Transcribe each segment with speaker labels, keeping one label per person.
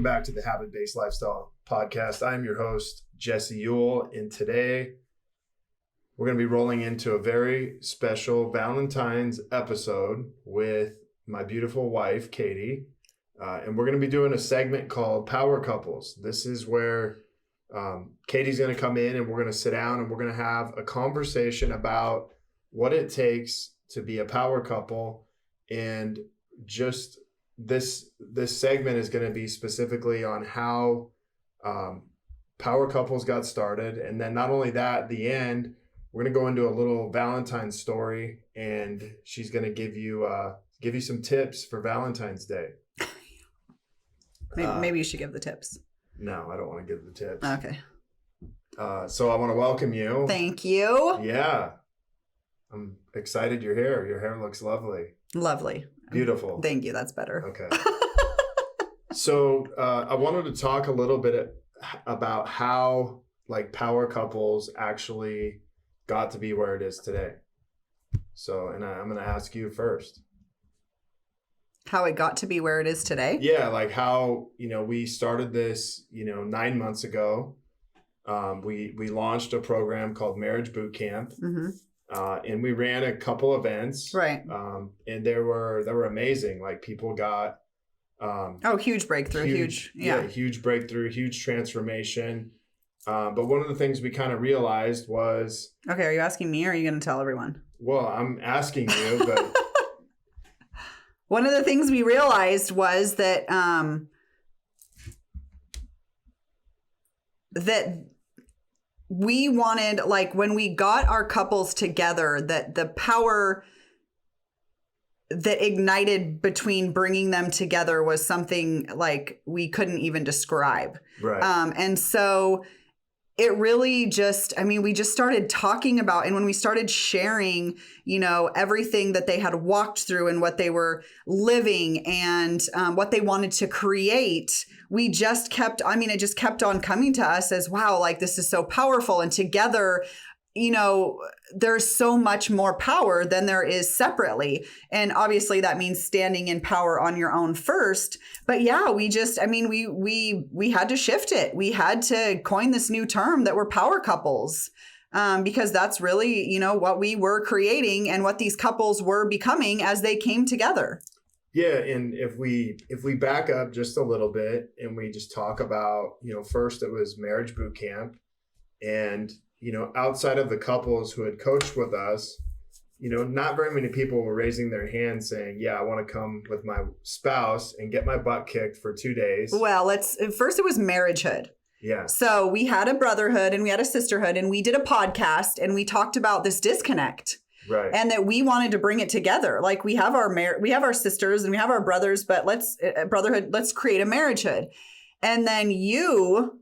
Speaker 1: Welcome back to the Habit-Based Lifestyle Podcast. I'm your host, Jesse Ewell, and today we're going to be rolling into a very special Valentines episode with my beautiful wife, Katie, and we're going to be doing a segment called Power Couples. This is where Katie's going to come in and we're going to sit down and we're going to have a conversation about what it takes to be a power couple, and just this segment is going to be specifically on how power couples got started. And then not only that, at the end, we're going to go into a little Valentine's story, and she's going to give you some tips for Valentine's Day.
Speaker 2: Maybe you should give the tips.
Speaker 1: No, I don't want to give the tips.
Speaker 2: Okay.
Speaker 1: So I want to welcome you.
Speaker 2: Thank you.
Speaker 1: Yeah. I'm excited you're here. Your hair looks lovely.
Speaker 2: Lovely.
Speaker 1: Beautiful.
Speaker 2: Thank you. That's better.
Speaker 1: Okay. So I wanted to talk a little bit about how like power couples actually got to be where it is today. So, and I'm going to ask you first.
Speaker 2: How it got to be where it is today?
Speaker 1: Yeah, like how, we started this, 9 months ago. We launched a program called Marriage Boot Camp. Mm-hmm. And we ran a couple events.
Speaker 2: Right.
Speaker 1: And they were amazing. Like people got
Speaker 2: huge breakthrough.
Speaker 1: Huge breakthrough, huge transformation. But one of the things we kind of realized was...
Speaker 2: Okay, are you asking me or are you going to tell everyone?
Speaker 1: Well, I'm asking you, but...
Speaker 2: One of the things we realized was that we wanted, like, when we got our couples together, that the power that ignited between bringing them together was something like we couldn't even describe.
Speaker 1: Right.
Speaker 2: And so it really just, we just started talking about, and when we started sharing, everything that they had walked through and what they were living and what they wanted to create, we just kept, it just kept on coming to us as, wow, like this is so powerful. And together, there's so much more power than there is separately. And obviously that means standing in power on your own first. But yeah, we just, we had to shift it. We had to coin this new term that we're power couples, because that's really, what we were creating and what these couples were becoming as they came together.
Speaker 1: Yeah. And if we back up just a little bit and we just talk about, first it was Marriage Boot Camp, and outside of the couples who had coached with us, not very many people were raising their hands saying, yeah, I want to come with my spouse and get my butt kicked for 2 days.
Speaker 2: Well, first it was marriagehood.
Speaker 1: Yeah.
Speaker 2: So we had a brotherhood and we had a sisterhood, and we did a podcast and we talked about this disconnect.
Speaker 1: Right.
Speaker 2: And that we wanted to bring it together. Like we have our sisters and we have our brothers, but let's create a marriagehood. And then you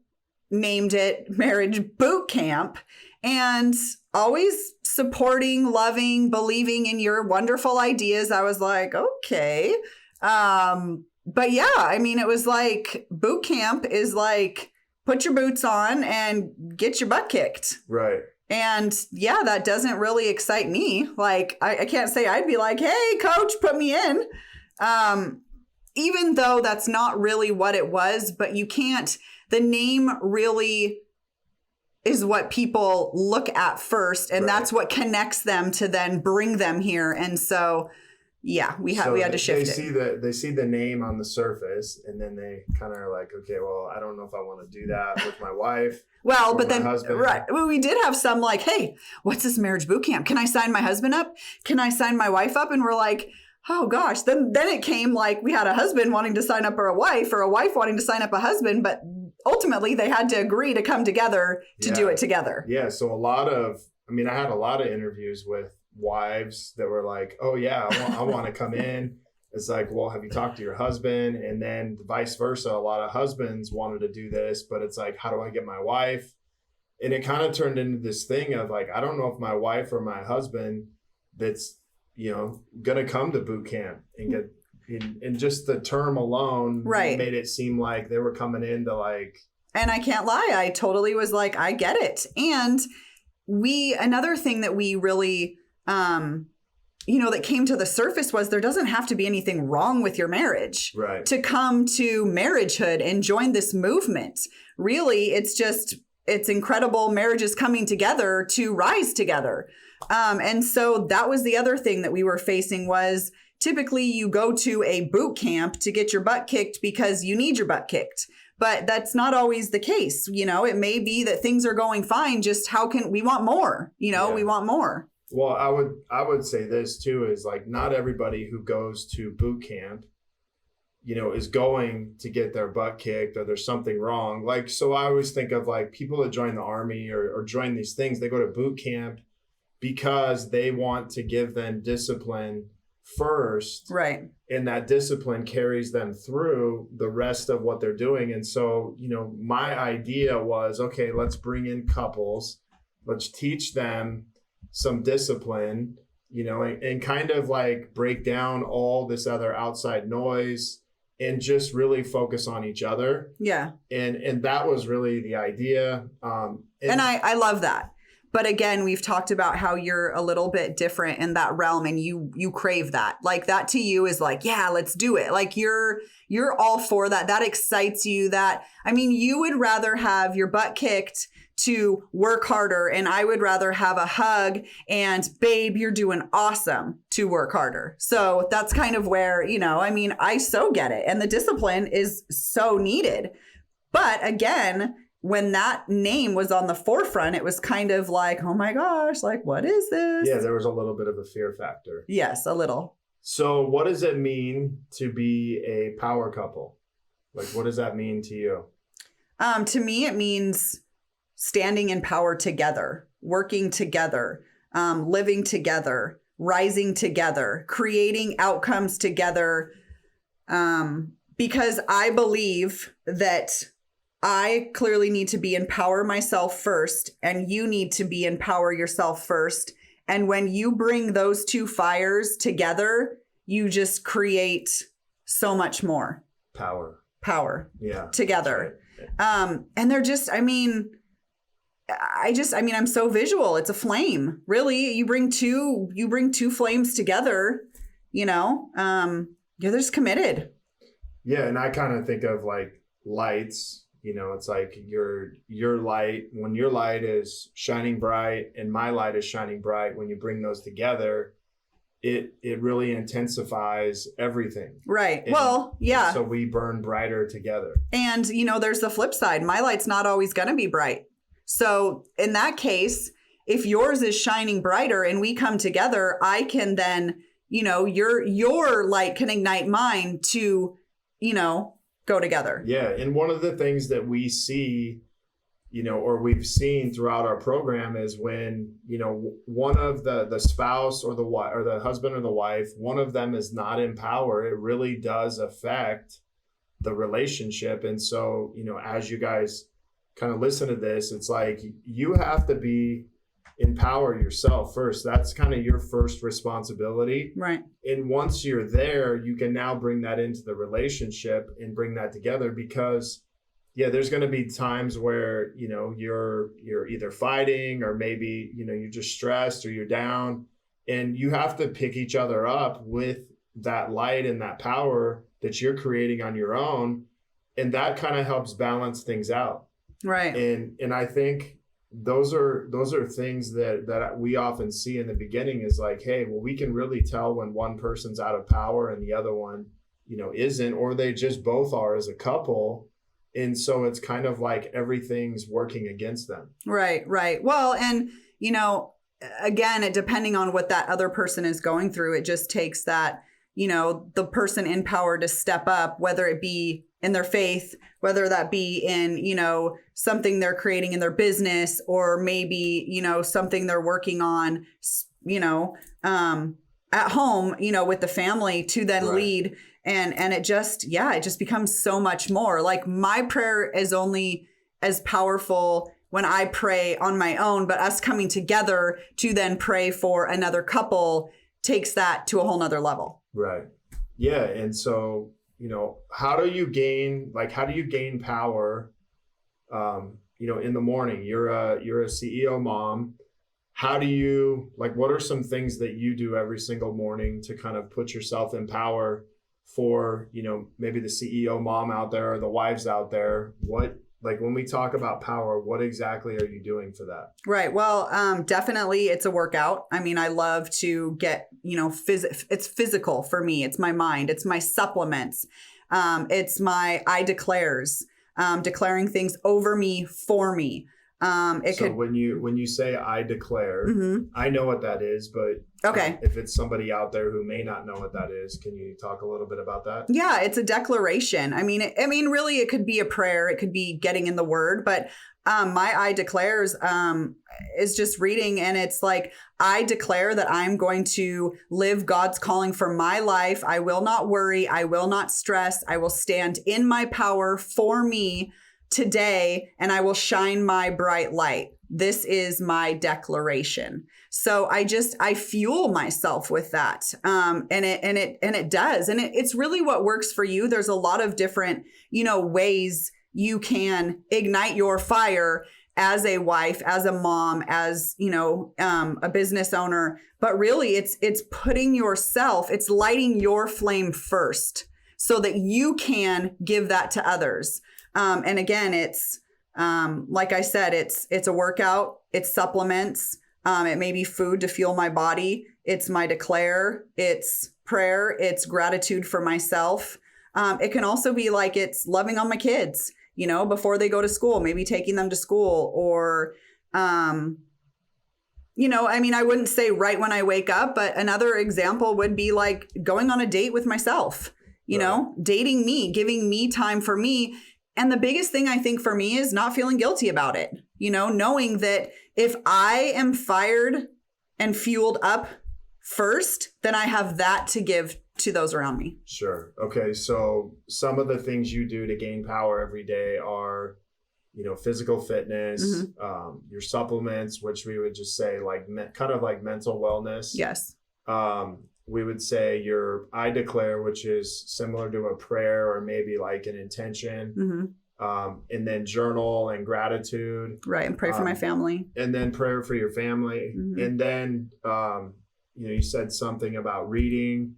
Speaker 2: named it Marriage Boot Camp, and always supporting, loving, believing in your wonderful ideas. I was like, okay. But yeah, it was like boot camp is like put your boots on and get your butt kicked.
Speaker 1: Right.
Speaker 2: And yeah, that doesn't really excite me. Like I can't say I'd be like, hey, coach, put me in. Even though that's not really what it was, but you can't. The name really is what people look at first, and that's what connects them to then bring them here. And so, yeah, we had to shift it.
Speaker 1: They see the name on the surface, and then they kind of are like, okay, well, I don't know if I want to do that with my wife.
Speaker 2: Well, but then,
Speaker 1: husband.
Speaker 2: Right. Well, we did have some like, hey, what's this Marriage Boot Camp? Can I sign my husband up? Can I sign my wife up? And we're like, oh gosh. Then it came like we had a husband wanting to sign up or a wife wanting to sign up a husband, but ultimately they had to agree to come together to do it together.
Speaker 1: Yeah. So I had a lot of interviews with wives that were like, oh yeah, I want to come in. It's like, well, have you talked to your husband? And then vice versa. A lot of husbands wanted to do this, but it's like, how do I get my wife? And it kind of turned into this thing of like, I don't know if my wife or my husband that's, going to come to boot camp and get, and just the term alone made it seem like they were coming in to like.
Speaker 2: And I can't lie. I totally was like, I get it. And another thing that we really that came to the surface was there doesn't have to be anything wrong with your marriage to come to marriagehood and join this movement. Really, it's incredible marriages coming together to rise together. And so that was the other thing that we were facing was typically you go to a boot camp to get your butt kicked because you need your butt kicked. But that's not always the case. It may be that things are going fine. Just how can we want more? We want more.
Speaker 1: Well, I would say this too, is like not everybody who goes to boot camp, is going to get their butt kicked or there's something wrong. Like, so I always think of like people that join the army or join these things, they go to boot camp because they want to give them discipline first.
Speaker 2: Right.
Speaker 1: And that discipline carries them through the rest of what they're doing. And so, my idea was, okay, let's bring in couples, let's teach them some discipline, and kind of like break down all this other outside noise and just really focus on each other.
Speaker 2: Yeah.
Speaker 1: And that was really the idea.
Speaker 2: And I love that. But again, we've talked about how you're a little bit different in that realm and you crave that. Like that to you is like, yeah, let's do it. Like you're all for that. That excites you. You would rather have your butt kicked to work harder, and I would rather have a hug and babe, you're doing awesome to work harder. So that's kind of where, I so get it. And the discipline is so needed. But again, when that name was on the forefront, it was kind of like, oh my gosh, like, what is this?
Speaker 1: Yeah, there was a little bit of a fear factor.
Speaker 2: Yes, a little.
Speaker 1: So what does it mean to be a power couple? Like, what does that mean to you?
Speaker 2: To me, it means standing in power together, working together, living together, rising together, creating outcomes together. Because I believe that I clearly need to be in power myself first, and you need to be in power yourself first. And when you bring those two fires together, you just create so much more
Speaker 1: power.
Speaker 2: Yeah. Together.
Speaker 1: Right.
Speaker 2: And they're just, I'm so visual. It's a flame. Really, you bring two flames together, you're just committed.
Speaker 1: Yeah. And I kind of think of like lights. It's like your light, when your light is shining bright and my light is shining bright, when you bring those together, it really intensifies everything.
Speaker 2: Right. Well, yeah.
Speaker 1: So we burn brighter together.
Speaker 2: And, there's the flip side. My light's not always going to be bright. So in that case, if yours is shining brighter and we come together, I can then, your light can ignite mine to, go together.
Speaker 1: Yeah. And one of the things that we see, or we've seen throughout our program is when, one of the spouse or the husband or the wife, one of them is not in power, it really does affect the relationship. And so, as you guys kind of listen to this, it's like you have to be empower yourself first. That's kind of your first responsibility.
Speaker 2: Right.
Speaker 1: And once you're there, you can now bring that into the relationship and bring that together because there's going to be times where, you're either fighting or maybe, you're just stressed or you're down, and you have to pick each other up with that light and that power that you're creating on your own. And that kind of helps balance things out.
Speaker 2: Right.
Speaker 1: And I think those are things that we often see in the beginning is like, hey, well, we can really tell when one person's out of power and the other one, isn't, or they just both are as a couple. And so it's kind of like everything's working against them.
Speaker 2: Right. Well, and, again, depending on what that other person is going through, it just takes that, the person in power to step up, whether it be in their faith, whether that be in, something they're creating in their business, or maybe, something they're working on, at home, with the family to then lead. And it just becomes so much more. Like my prayer is only as powerful when I pray on my own, but us coming together to then pray for another couple takes that to a whole nother level.
Speaker 1: Right. Yeah. And so, how do you gain power, in the morning? You're a CEO mom. how do you, like, what are some things that you do every single morning to kind of put yourself in power for, maybe the CEO mom out there or the wives out there? Like when we talk about power, what exactly are you doing for that?
Speaker 2: Right. Well, definitely it's a workout. I mean, I love to get, it's physical for me. It's my mind. It's my supplements. It's my I declares, declaring things over me, for me.
Speaker 1: When you say I declare, I know what that is, but
Speaker 2: okay.
Speaker 1: If it's somebody out there who may not know what that is, can you talk a little bit about that?
Speaker 2: Yeah, it's a declaration. I mean, really, it could be a prayer. It could be getting in the word, but my I declares is just reading, and it's like, I declare that I'm going to live God's calling for my life. I will not worry. I will not stress. I will stand in my power for me today, and I will shine my bright light. This is my declaration. So I fuel myself with that. And it does. And it's really what works for you. There's a lot of different, ways you can ignite your fire as a wife, as a mom, as, a business owner. But really it's putting yourself, it's lighting your flame first so that you can give that to others. And again, it's, like I said, it's a workout, it's supplements. It may be food to fuel my body. It's my declare, it's prayer, it's gratitude for myself. It can also be like, it's loving on my kids, before they go to school, maybe taking them to school, or, I wouldn't say right when I wake up, but another example would be like going on a date with myself, dating me, giving me time for me. And the biggest thing I think for me is not feeling guilty about it, knowing that if I am fired and fueled up first, then I have that to give to those around me.
Speaker 1: Sure. Okay. So some of the things you do to gain power every day are, physical fitness, your supplements, which we would just say like kind of like mental wellness.
Speaker 2: Yes.
Speaker 1: We would say your I declare, which is similar to a prayer or maybe like an intention. And then journal and gratitude.
Speaker 2: Right. And pray for my family.
Speaker 1: And then prayer for your family. And then, you said something about reading.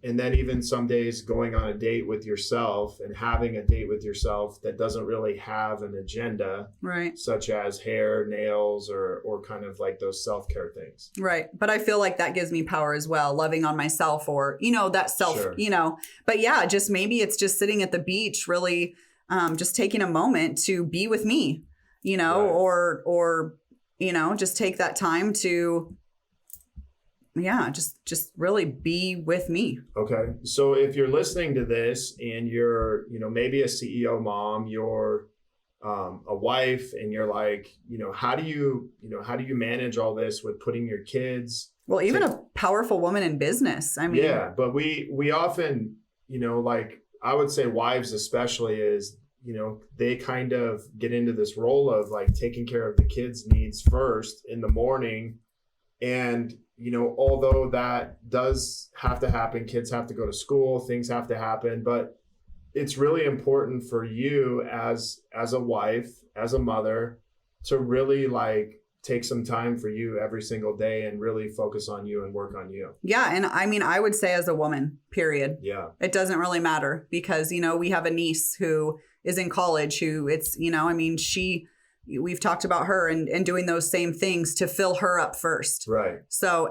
Speaker 1: And then even some days going on a date with yourself and having a date with yourself that doesn't really have an agenda,
Speaker 2: right? Such
Speaker 1: as hair, nails, or kind of like those self-care things.
Speaker 2: Right. But I feel like that gives me power as well, loving on myself, or, that self,
Speaker 1: sure.
Speaker 2: But yeah, just maybe it's just sitting at the beach, really just taking a moment to be with me, right. or, just take that time to, just really be with me.
Speaker 1: Okay. So if you're listening to this and you're, maybe a CEO mom, you're a wife, and you're like, how do you manage all this with putting your kids?
Speaker 2: Well, even a powerful woman in business. I mean,
Speaker 1: yeah, but we often, like I would say wives especially is, they kind of get into this role of like taking care of the kids' needs first in the morning. And, although that does have to happen, kids have to go to school, things have to happen, but it's really important for you as a wife, as a mother, to really like take some time for you every single day and really focus on you and work on you.
Speaker 2: Yeah. And I would say as a woman, period.
Speaker 1: Yeah.
Speaker 2: It doesn't really matter because, we have a niece who is in college who it's, we've talked about her and doing those same things to fill her up first.
Speaker 1: Right.
Speaker 2: So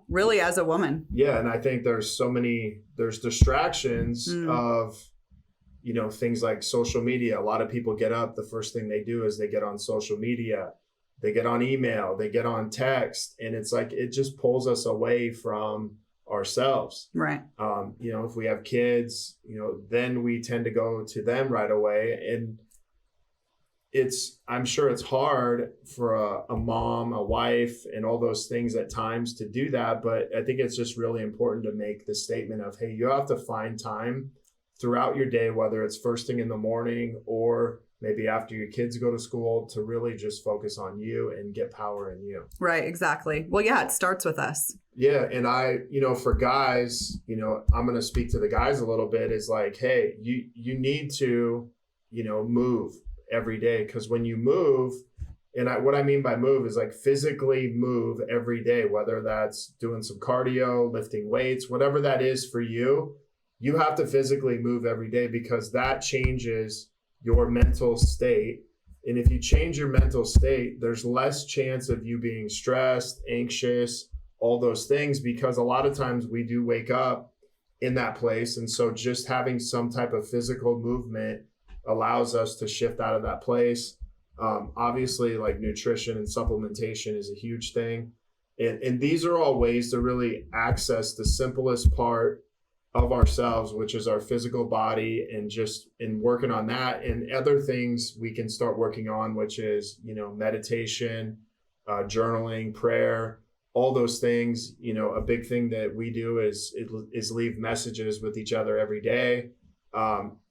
Speaker 2: really as a woman.
Speaker 1: Yeah. And I think there's distractions of, things like social media. A lot of people get up, the first thing they do is they get on social media, they get on email, they get on text, and it's like, it just pulls us away from ourselves.
Speaker 2: Right.
Speaker 1: If we have kids, then we tend to go to them right away. And I'm sure it's hard for a mom, a wife, and all those things at times to do that. But I think it's just really important to make the statement of, hey, you have to find time throughout your day, whether it's first thing in the morning or maybe after your kids go to school, to really just focus on you and get power in you.
Speaker 2: Right, exactly. Well, yeah, it starts with us.
Speaker 1: Yeah. And for guys, I'm going to speak to the guys a little bit, is like, hey, you need to, move every day, because when you move, And what I mean by move is like physically move every day, whether that's doing some cardio, lifting weights, whatever that is for you, you have to physically move every day because that changes your mental state. And if you change your mental state, there's less chance of you being stressed, anxious, all those things, because a lot of times we do wake up in that place. And so just having some type of physical movement allows us to shift out of that place. Obviously, like nutrition and supplementation is a huge thing. And these are all ways to really access the simplest part of ourselves, which is our physical body, and just in working on that and other things we can start working on, which is, meditation, journaling, prayer, all those things. A big thing that we do is leave messages with each other every day.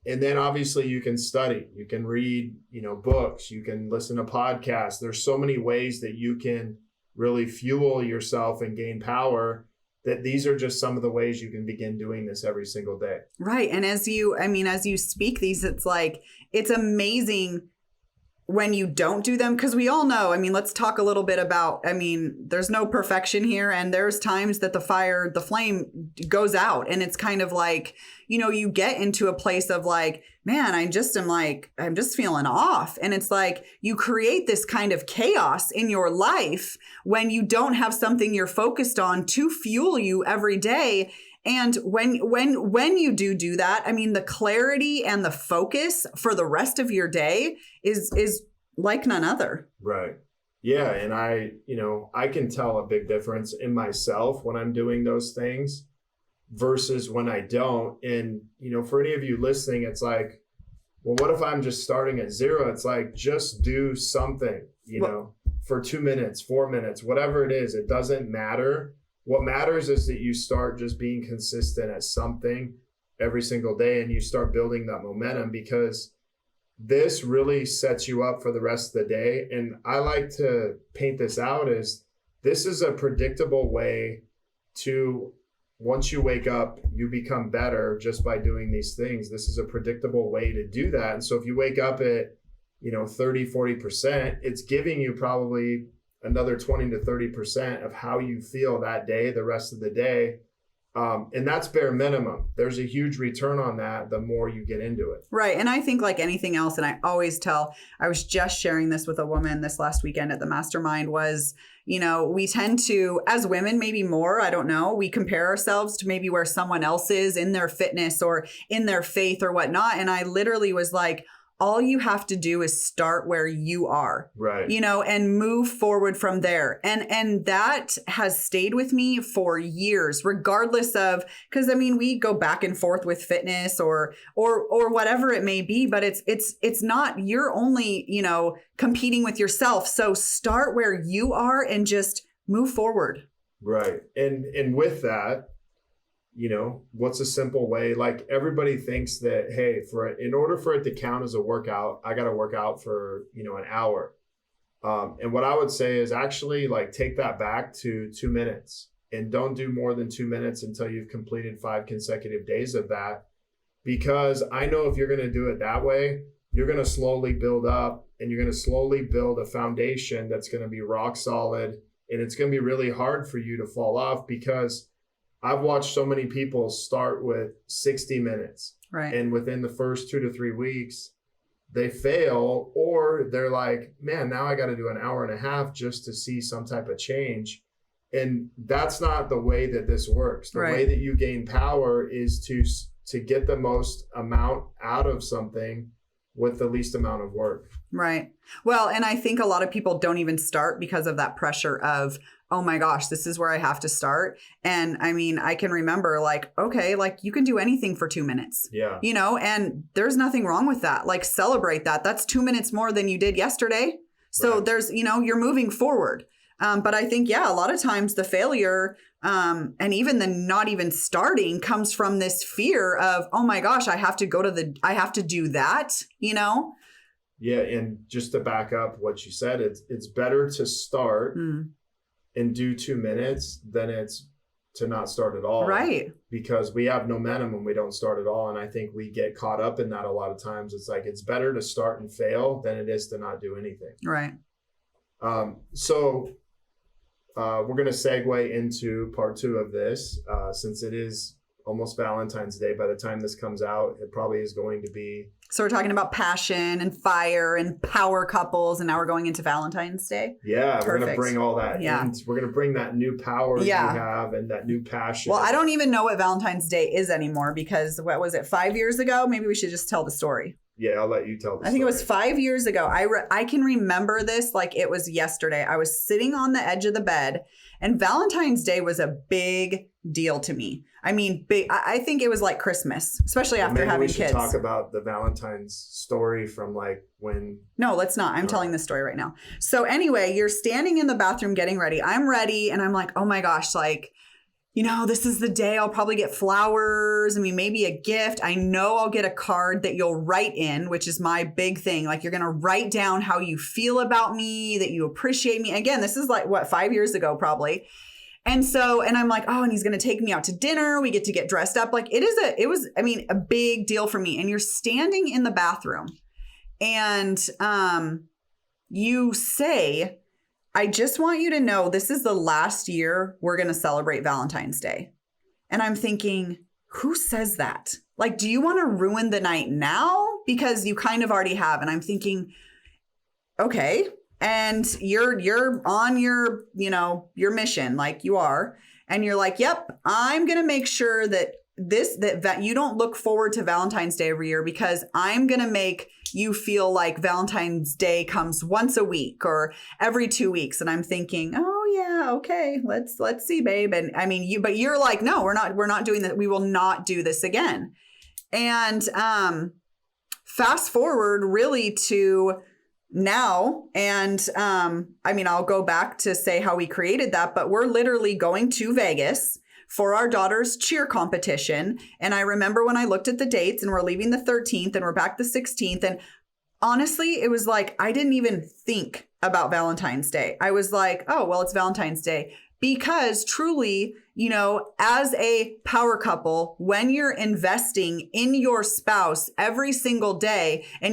Speaker 1: And then obviously you can study, you can read, books, you can listen to podcasts. There's so many ways that you can really fuel yourself and gain power, that these are just some of the ways you can begin doing this every single day.
Speaker 2: Right. And as you speak these, it's amazing when you don't do them, because we all know, let's talk a little bit about, there's no perfection here, and there's times that the flame goes out, and it's kind of like, you get into a place of like, man, I'm just feeling off. And it's like, you create this kind of chaos in your life when you don't have something you're focused on to fuel you every day. And when you do that, the clarity and the focus for the rest of your day is like none other.
Speaker 1: Right. Yeah. And I can tell a big difference in myself when I'm doing those things versus when I don't. And, for any of you listening, it's like, well, what if I'm just starting at zero? It's like, just do something, for 2 minutes, 4 minutes, whatever it is. It doesn't matter. What matters is that you start just being consistent at something every single day, and you start building that momentum, because this really sets you up for the rest of the day. And I like to paint this out as this is a predictable way to, once you wake up, you become better just by doing these things. This is a predictable way to do that. And so if you wake up at, 30, 40%, it's giving you probably another 20 to 30% of how you feel that day, the rest of the day. And that's bare minimum. There's a huge return on that the more you get into it.
Speaker 2: Right. And I think like anything else, and I always tell, I was just sharing this with a woman this last weekend at the mastermind, was, we tend to, as women, maybe more, I don't know, we compare ourselves to maybe where someone else is in their fitness or in their faith or whatnot. And I literally was like, all you have to do is start where you are,
Speaker 1: right?
Speaker 2: And move forward from there. And that has stayed with me for years, regardless of, because we go back and forth with fitness or whatever it may be, but it's not, you're only, competing with yourself. So start where you are and just move forward.
Speaker 1: Right. And with that, what's a simple way? Like everybody thinks that, hey, in order for it to count as a workout, I got to work out for, an hour. And what I would say is actually like take that back to 2 minutes, and don't do more than 2 minutes until you've completed 5 consecutive days of that. Because I know if you're going to do it that way, you're going to slowly build up, and you're going to slowly build a foundation that's going to be rock solid. And it's going to be really hard for you to fall off, because I've watched so many people start with 60 minutes.
Speaker 2: Right.
Speaker 1: And within the first 2 to 3 weeks, they fail, or they're like, man, now I got to do an hour and a half just to see some type of change. And that's not the way that this works. The way that you gain power is to get the most amount out of something with the least amount of work.
Speaker 2: Right. Well, and I think a lot of people don't even start because of that pressure of, oh my gosh, this is where I have to start. And I can remember like, okay, like you can do anything for 2 minutes.
Speaker 1: Yeah.
Speaker 2: And there's nothing wrong with that. Like celebrate that. That's 2 minutes more than you did yesterday. So there's, you're moving forward. But I think, a lot of times the failure and even the not even starting comes from this fear of, oh my gosh, I have to do that,
Speaker 1: Yeah. And just to back up what you said, it's better to start and do 2 minutes than it's to not start at all.
Speaker 2: Right.
Speaker 1: Because we have momentum when we don't start at all. And I think we get caught up in that a lot of times. It's like, it's better to start and fail than it is to not do anything.
Speaker 2: Right.
Speaker 1: So we're going to segue into part 2 of this, since it is almost Valentine's Day. By the time this comes out, it probably is going to be.
Speaker 2: So we're talking about passion and fire and power couples, and now we're going into Valentine's Day.
Speaker 1: Yeah,
Speaker 2: Perfect.
Speaker 1: We're going to bring all that.
Speaker 2: Yeah.
Speaker 1: In. We're going to bring that new power you have and that new passion.
Speaker 2: Well, I don't even know what Valentine's Day is anymore because what was it, 5 years ago? Maybe we should just tell the story.
Speaker 1: Yeah, I'll let you tell the story.
Speaker 2: I think it was 5 years ago. I can remember this like it was yesterday. I was sitting on the edge of the bed, and Valentine's Day was a big deal to me. I mean, big. I think it was like Christmas, especially after having kids.
Speaker 1: Maybe we should talk about the Valentine's story from like when.
Speaker 2: No, let's not. I'm telling this story right now. So anyway, you're standing in the bathroom getting ready. I'm ready, and I'm like, oh my gosh, like, you know, this is the day I'll probably get flowers. I mean, maybe a gift. I know I'll get a card that you'll write in, which is my big thing. Like, you're going to write down how you feel about me, that you appreciate me. Again, this is like, what, 5 years ago, probably. And I'm like, oh, and he's going to take me out to dinner. We get to get dressed up. Like, it was a big deal for me. And you're standing in the bathroom and you say, I just want you to know this is the last year we're going to celebrate Valentine's Day. And I'm thinking, who says that? Like, do you want to ruin the night now? Because you kind of already have. And I'm thinking, okay. And you're on your mission, like you are. And you're like, yep, I'm going to make sure that that you don't look forward to Valentine's Day every year, because I'm going to make you feel like Valentine's Day comes once a week or every 2 weeks. And I'm thinking, oh yeah, okay, let's see, babe. And I mean, but you're like, no, we're not doing that. We will not do this again. And fast forward really to now. And I mean, I'll go back to say how we created that, but we're literally going to Vegas for our daughter's cheer competition. And I remember when I looked at the dates, and we're leaving the 13th and we're back the 16th. And honestly, it was like, I didn't even think about Valentine's Day. I was like, oh, well, it's Valentine's Day. Because truly, as a power couple, when you're investing in your spouse every single day, and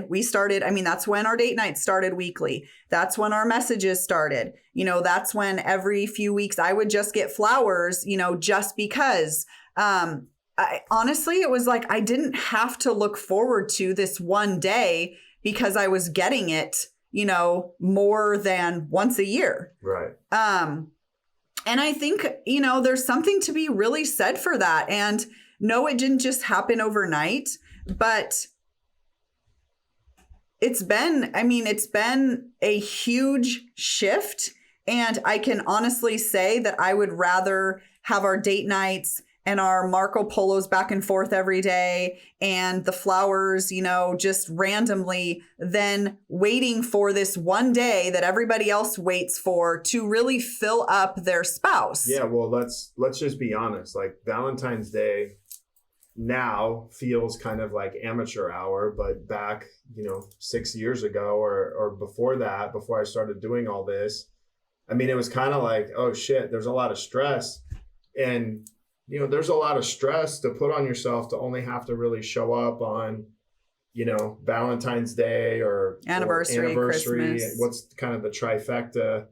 Speaker 2: we started, I mean, that's when our date nights started weekly. That's when our messages started. That's when every few weeks I would just get flowers, just because. Honestly, it was like I didn't have to look forward to this one day because I was getting it, more than once a year.
Speaker 1: Right.
Speaker 2: And I think, there's something to be really said for that. And no, it didn't just happen overnight, but it's been a huge shift. And I can honestly say that I would rather have our date nights and our Marco Polos back and forth every day and the flowers, just randomly, than waiting for this one day that everybody else waits for to really fill up their spouse.
Speaker 1: Yeah, well, let's just be honest. Like, Valentine's Day now feels kind of like amateur hour, but back, 6 years ago or before that, before I started doing all this, I mean, it was kind of like, oh shit, there's a lot of stress. And there's a lot of stress to put on yourself to only have to really show up on, Valentine's Day or
Speaker 2: anniversary, Christmas.
Speaker 1: What's kind of the trifecta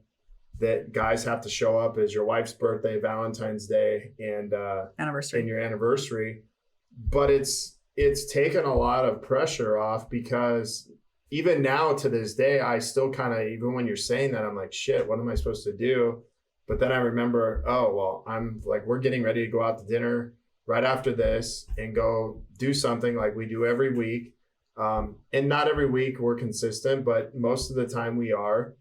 Speaker 1: that guys have to show up is your wife's birthday, Valentine's Day, and
Speaker 2: anniversary,
Speaker 1: and your anniversary. But it's taken a lot of pressure off, because even now to this day, I still kind of, even when you're saying that, I'm like, shit, what am I supposed to do? But then I remember, oh, well, I'm like, we're getting ready to go out to dinner right after this and go do something like we do every week. And not every week we're consistent, but most of the time we are.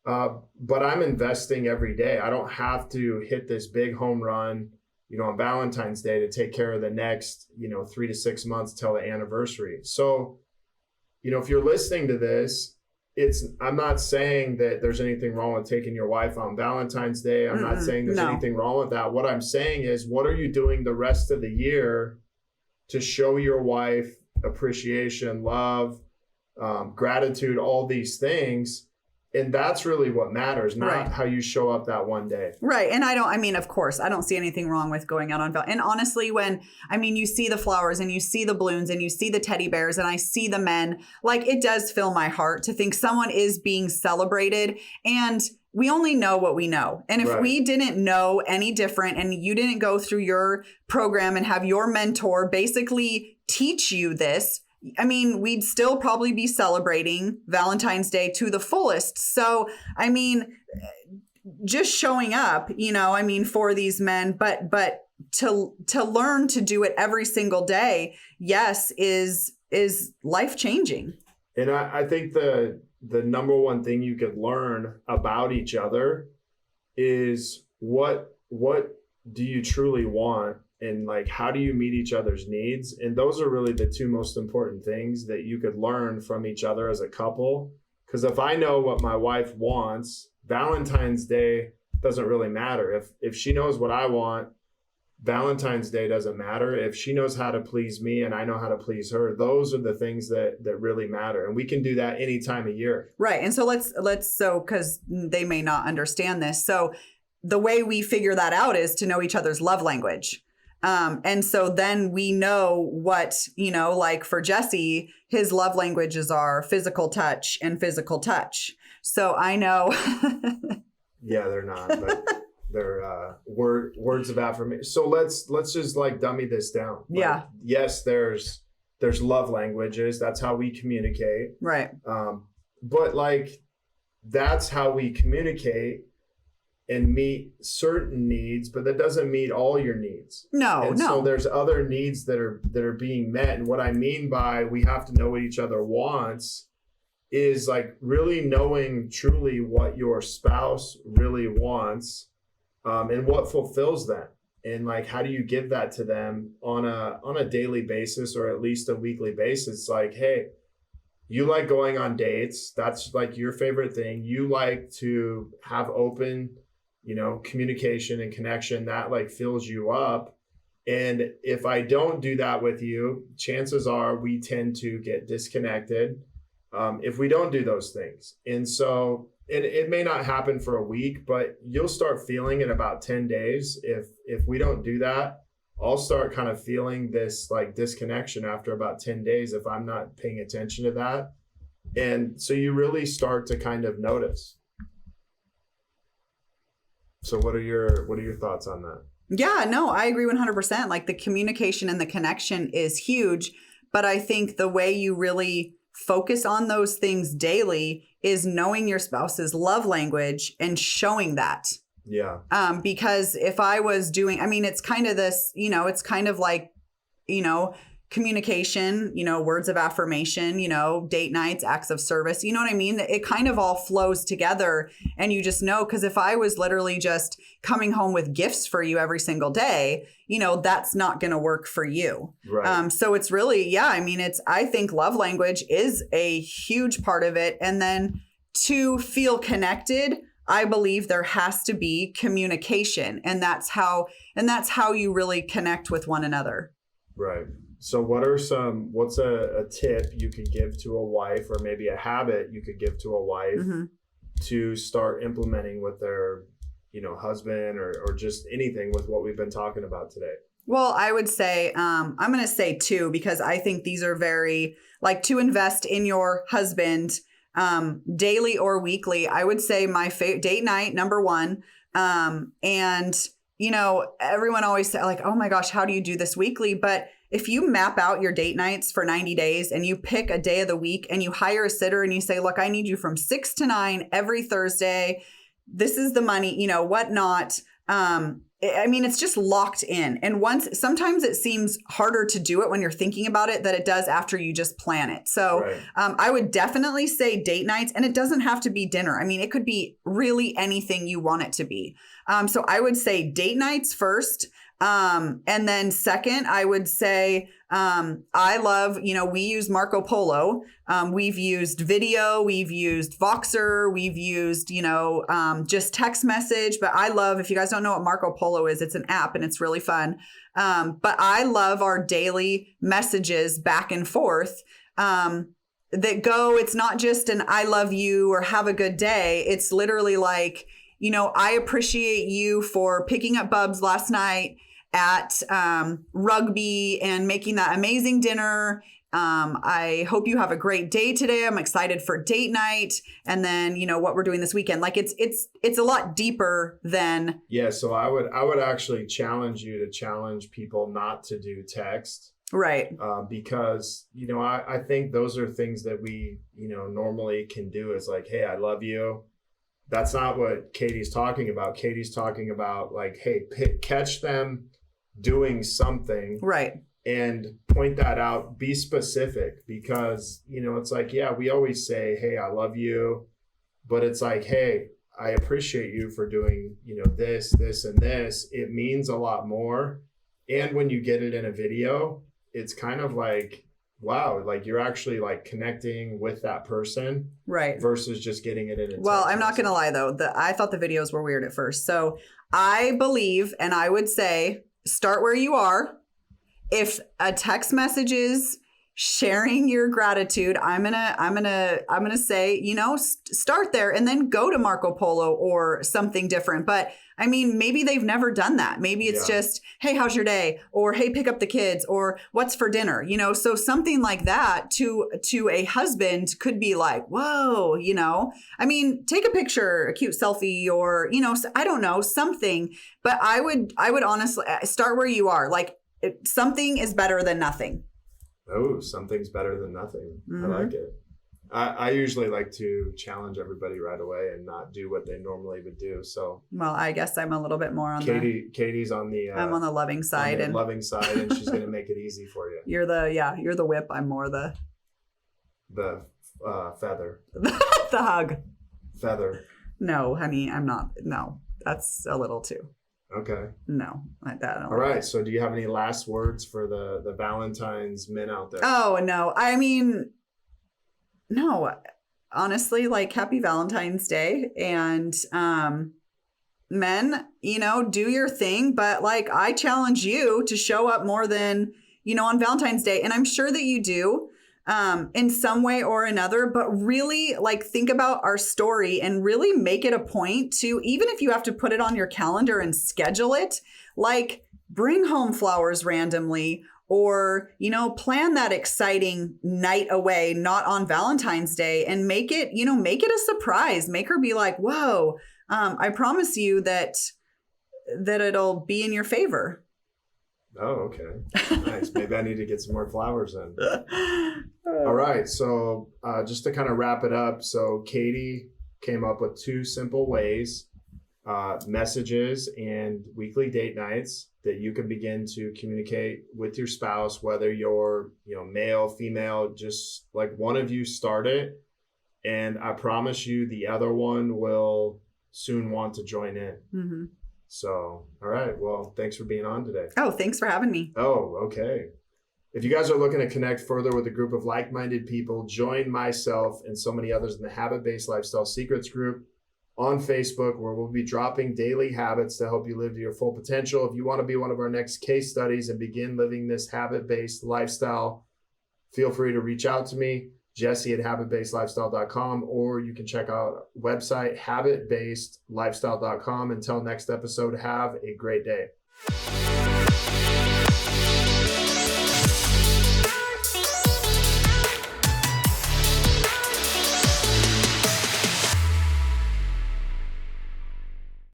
Speaker 1: But I'm investing every day. I don't have to hit this big home run, on Valentine's Day to take care of the next, 3 to 6 months till the anniversary. So, if you're listening to this, I'm not saying that there's anything wrong with taking your wife on Valentine's Day. I'm not saying there's anything wrong with that. What I'm saying is, what are you doing the rest of the year to show your wife appreciation, love, gratitude, all these things?
Speaker 2: Right.
Speaker 1: that's really what matters, not
Speaker 2: Right.
Speaker 1: how you show up that one day.
Speaker 2: Right. And of course, I don't see anything wrong with going out on Valentine's. And honestly, you see the flowers and you see the balloons and you see the teddy bears and I see the men, like it does fill my heart to think someone is being celebrated. And we only know what we know. And if
Speaker 1: Right.
Speaker 2: we didn't know any different and you didn't go through your program and have your mentor basically teach you this, we'd still probably be celebrating Valentine's Day to the fullest. So, just showing up, for these men, but to learn to do it every single day, yes, is life changing.
Speaker 1: And I think the number one thing you could learn about each other is what do you truly want, and like how do you meet each other's needs. And those are really the two most important things that you could learn from each other as a couple. Because if I know what my wife wants, Valentine's Day doesn't really matter. If she knows what I want, Valentine's Day doesn't matter. If she knows how to please me and I know how to please her, those are the things that really matter. And we can do that any time of year.
Speaker 2: Right. And so because they may not understand this. So the way we figure that out is to know each other's love language. And so then we know what, like for Jesse, his love languages are physical touch and physical touch. So I know.
Speaker 1: Yeah, they're not, but they're words of affirmation. So let's just like dummy this down. Like,
Speaker 2: yeah.
Speaker 1: Yes, there's love languages. That's how we communicate.
Speaker 2: Right.
Speaker 1: But like that's how we communicate and meet certain needs, but that doesn't meet all your needs.
Speaker 2: No.
Speaker 1: So there's other needs that are being met. And what I mean by we have to know what each other wants is like really knowing truly what your spouse really wants, and what fulfills them. And like, how do you give that to them on a daily basis, or at least a weekly basis? Like, hey, you like going on dates. That's like your favorite thing. You like to have open, communication and connection that like fills you up. And if I don't do that with you, chances are we tend to get disconnected if we don't do those things. And so it may not happen for a week, but you'll start feeling in about 10 days. If we don't do that, I'll start kind of feeling this like disconnection after about 10 days if I'm not paying attention to that. And so you really start to kind of notice. So what are your thoughts on that?
Speaker 2: Yeah, no, I agree 100%. Like the communication and the connection is huge, but I think the way you really focus on those things daily is knowing your spouse's love language and showing that.
Speaker 1: Yeah.
Speaker 2: Because if I was doing, it's kind of this, it's kind of like, communication, words of affirmation, date nights, acts of service, you know what I mean? It kind of all flows together and you just know, because if I was literally just coming home with gifts for you every single day, that's not going to work for you.
Speaker 1: Right.
Speaker 2: So it's really, I think love language is a huge part of it. And then to feel connected, I believe there has to be communication, and that's how you really connect with one another.
Speaker 1: Right. So what's a tip you could give to a wife, or maybe a habit you could give to a wife mm-hmm. to start implementing with their, husband or just anything with what we've been talking about today?
Speaker 2: Well, I would say, I'm going to say 2, because I think these are very, like, to invest in your husband daily or weekly. I would say my date night, number 1. And, everyone always say like, oh my gosh, how do you do this weekly? But if you map out your date nights for 90 days and you pick a day of the week and you hire a sitter and you say, look, I need you from 6 to 9 every Thursday. This is the money, whatnot. It's just locked in. And sometimes it seems harder to do it when you're thinking about it than it does after you just plan it. So right. I would definitely say date nights, and it doesn't have to be dinner. It could be really anything you want it to be. So I would say date nights first. And then second, I would say, I love, we use Marco Polo. We've used video, we've used Voxer, we've used, just text message. But I love, if you guys don't know what Marco Polo is, it's an app and it's really fun. But I love our daily messages back and forth. it's not just an I love you or have a good day. It's literally like, I appreciate you for picking up Bubs last night at rugby and making that amazing dinner. I hope you have a great day today. I'm excited for date night. And then, what we're doing this weekend. Like it's a lot deeper than.
Speaker 1: Yeah. So I would actually challenge you to challenge people not to do text.
Speaker 2: Right.
Speaker 1: Because, I think those are things that we, normally can do is like, hey, I love you. That's not what Katie's talking about. Katie's talking about like, hey, catch them doing something.
Speaker 2: Right.
Speaker 1: And point that out, be specific, because, it's like, yeah, we always say, hey, I love you. But it's like, hey, I appreciate you for doing, this, this, and this. It means a lot more. And when you get it in a video, it's kind of like, wow, like you're actually like connecting with that person.
Speaker 2: Right.
Speaker 1: Versus just getting it in a
Speaker 2: Well, I'm not going to lie, though. I thought the videos were weird at first. So I believe, and I would say, start where you are. If a text message is sharing your gratitude, I'm gonna say, start there and then go to Marco Polo or something different. But I mean, maybe they've never done that. Maybe it's just, hey, how's your day? Or hey, pick up the kids, or what's for dinner? So something like that to a husband could be like, whoa, I mean, take a picture, a cute selfie, or, I don't know, something. But I would honestly start where you are. Like, something is better than nothing.
Speaker 1: Oh, something's better than nothing. Mm-hmm. I like it. I usually like to challenge everybody right away and not do what they normally would do. So,
Speaker 2: well, I guess I'm a little bit more on
Speaker 1: Katie's on the.
Speaker 2: I'm on the loving side,
Speaker 1: and she's gonna make it easy for you.
Speaker 2: You're the whip. I'm more the
Speaker 1: feather.
Speaker 2: The hug.
Speaker 1: Feather.
Speaker 2: No, honey, I'm not. No, that's a little too.
Speaker 1: Okay.
Speaker 2: No, like that.
Speaker 1: All right. So do you have any last words for the Valentine's men out there?
Speaker 2: Oh, no. I mean, no, honestly, like happy Valentine's Day. And men, do your thing. But like, I challenge you to show up more than, on Valentine's Day. And I'm sure that you do. In some way or another, but really like think about our story and really make it a point to, even if you have to put it on your calendar and schedule it, like bring home flowers randomly, or, plan that exciting night away, not on Valentine's Day, and make it a surprise. Make her be like, whoa, I promise you that it'll be in your favor.
Speaker 1: Oh, okay. Nice. Maybe I need to get some more flowers in. All right. So just to kind of wrap it up. So Katie came up with 2 simple ways, messages and weekly date nights, that you can begin to communicate with your spouse, whether you're, male, female, just like one of you start it. And I promise you the other one will soon want to join in. Mm-hmm. So, all right. Well, thanks for being on today.
Speaker 2: Oh, thanks for having me.
Speaker 1: Oh, okay. If you guys are looking to connect further with a group of like-minded people, join myself and so many others in the Habit-Based Lifestyle Secrets group on Facebook, where we'll be dropping daily habits to help you live to your full potential. If you want to be one of our next case studies and begin living this habit-based lifestyle, feel free to reach out to me, Jesse at habitbasedlifestyle.com, or you can check out website habitbasedlifestyle.com. Until next episode, have a great day.